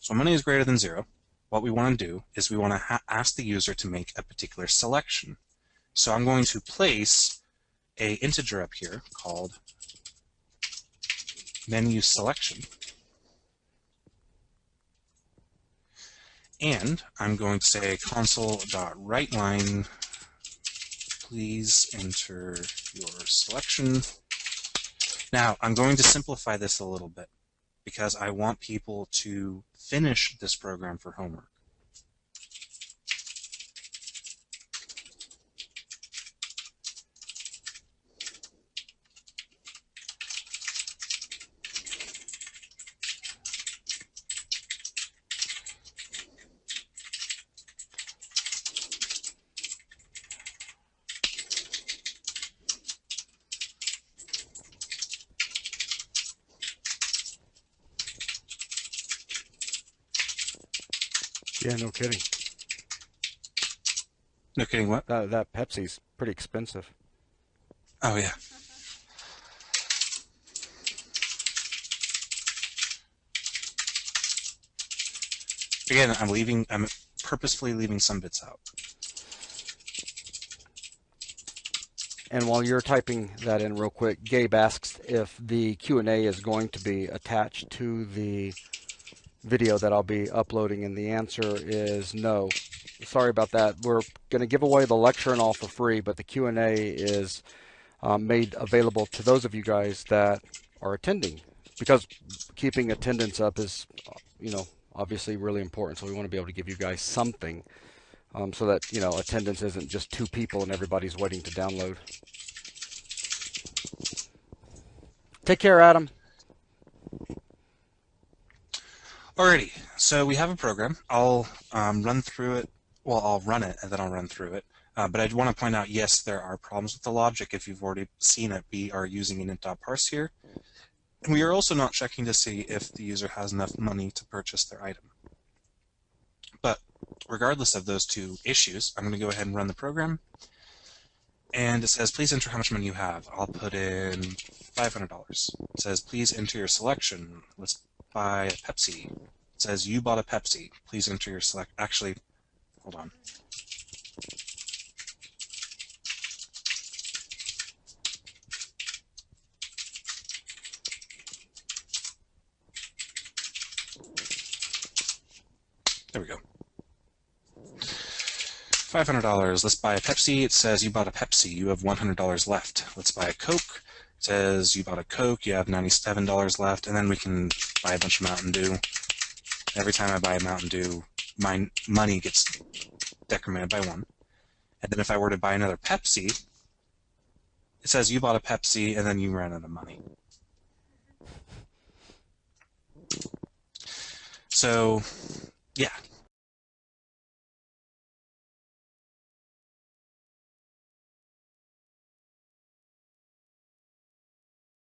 So when money is greater than 0, what we want to do is we want to ask the user to make a particular selection. So I'm going to place a integer up here called menu selection. And I'm going to say console.writeLine, please enter your selection. Now, I'm going to simplify this a little bit because I want people to finish this program for homework. Yeah, no kidding. No kidding, what? That Pepsi's pretty expensive. Oh, yeah. Again, I'm purposefully leaving some bits out. And while you're typing that in real quick, Gabe asks if the Q&A is going to be attached to the video that I'll be uploading, and the answer is no. Sorry about that. We're going to give away the lecture and all for free, but the Q&A is made available to those of you guys that are attending, because keeping attendance up is, obviously really important. So we want to be able to give you guys something, so that attendance isn't just 2 people and everybody's waiting to download. Take care, Adam. Alrighty, so we have a program. I'll run through it. Well, I'll run it and then I'll run through it. But I want to point out, yes, there are problems with the logic. If you've already seen it, we are using init.parse here. And we are also not checking to see if the user has enough money to purchase their item. But regardless of those 2 issues, I'm going to go ahead and run the program. And it says, please enter how much money you have. I'll put in $500. It says, please enter your selection. Let's buy a Pepsi. It says, you bought a Pepsi. Please enter your select. Actually, hold on. There we go. $500. Let's buy a Pepsi. It says you bought a Pepsi. You have $100 left. Let's buy a Coke. It says you bought a Coke. You have $97 left. And then we can buy a bunch of Mountain Dew. Every time I buy a Mountain Dew, my money gets decremented by 1. And then if I were to buy another Pepsi, it says you bought a Pepsi and then you ran out of money. So, yeah,